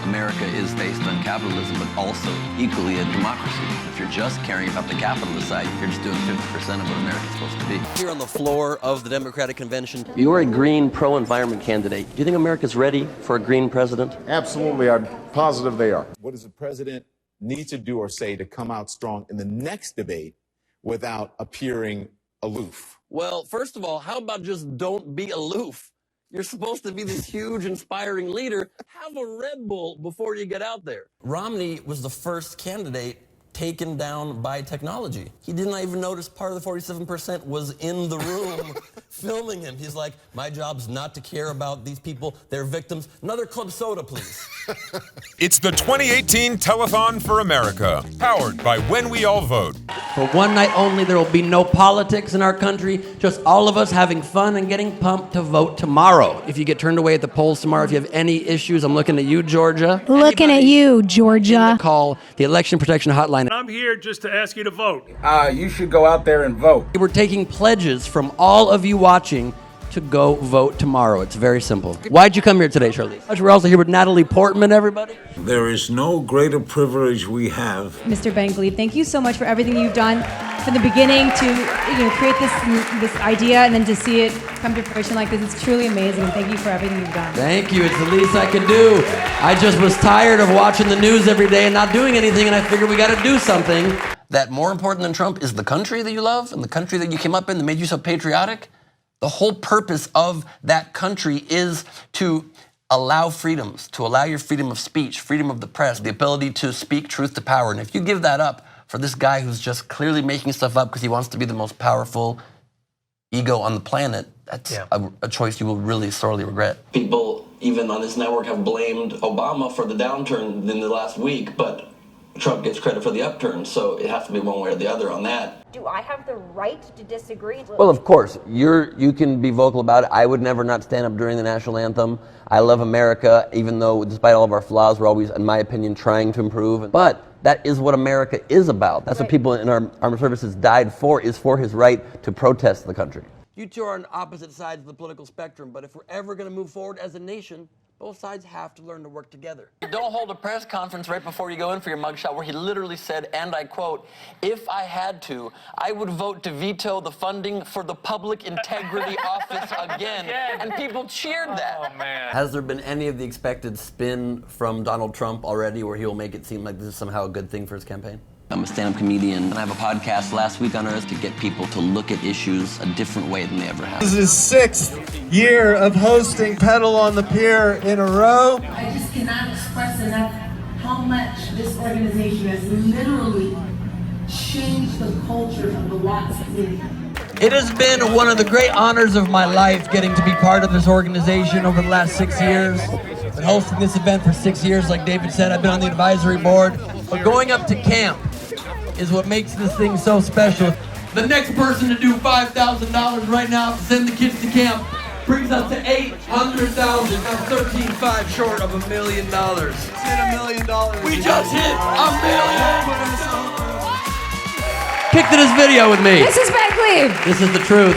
America is based on capitalism, but also equally a democracy. If you're just caring about the capitalist side, you're just doing 50% of what America's supposed to be. Here on the floor of the Democratic Convention, you're a green pro-environment candidate. Do you think America's ready for a green president? Absolutely. I'm positive they are. What does the president need to do or say to come out strong in the next debate without appearing aloof? Well, first of all, how about just don't be aloof? You're supposed to be this huge, inspiring leader. Have a Red Bull before you get out there. Romney was the first candidate taken down by technology. He did not even notice part of the 47% was in the room filming him. He's like, my job's not to care about these people. They're victims. Another club soda, please. It's the 2018 Telethon for America, powered by When We All Vote. For one night only, there will be no politics in our country, just all of us having fun and getting pumped to vote tomorrow. If you get turned away at the polls tomorrow, if you have any issues, I'm looking at you, Georgia. Looking at you, Georgia. Call the Election Protection Hotline. I'm here just to ask you to vote. You should go out there and vote. We're taking pledges from all of you watching to go vote tomorrow. It's very simple. Why'd you come here today, Charlize? We're also here with Natalie Portman, everybody. There is no greater privilege we have. Mr. Ben Gleib, thank you so much for everything you've done from the beginning to create this idea and then to see it come to fruition like this. It's truly amazing. Thank you for everything you've done. Thank you. It's the least I could do. I just was tired of watching the news every day and not doing anything, and I figured we got to do something. That more important than Trump is the country that you love and the country that you came up in that made you so patriotic. The whole purpose of that country is to allow freedoms, to allow your freedom of speech, freedom of the press, the ability to speak truth to power. And if you give that up for this guy who's just clearly making stuff up because he wants to be the most powerful ego on the planet, that's a choice you will really sorely regret. People, even on this network, have blamed Obama for the downturn in the last week, but Trump gets credit for the upturn, so it has to be one way or the other on that. Do I have the right to disagree? Well, of course, you can be vocal about it. I would never not stand up during the national anthem. I love America, even though despite all of our flaws, we're always, in my opinion, trying to improve. But that is what America is about. That's what people in our armed services died for, is for his right to protest the country. You two are on opposite sides of the political spectrum, but if we're ever going to move forward as a nation, both sides have to learn to work together. Don't hold a press conference right before you go in for your mugshot where he literally said, and I quote, if I had to, I would vote to veto the funding for the Public Integrity Office again. And people cheered that. Oh, man. Has there been any of the expected spin from Donald Trump already where he'll make it seem like this is somehow a good thing for his campaign? I'm a stand-up comedian, and I have a podcast last week on Earth to get people to look at issues a different way than they ever have. This is his 6th year of hosting Pedal on the Pier in a row. I just cannot express enough how much this organization has literally changed the culture of the Watts community. It has been one of the great honors of my life getting to be part of this organization over the last 6 years. I've been hosting this event for 6 years, like David said. I've been on the advisory board. But going up to camp is what makes this thing so special. The next person to do $5,000 right now to send the kids to camp brings us to $800,000. That's 13.5 short of $1 million. It's hit $1 million. We just hit $1 million. Kick to this video with me. This is Ben Gleib. This is the truth.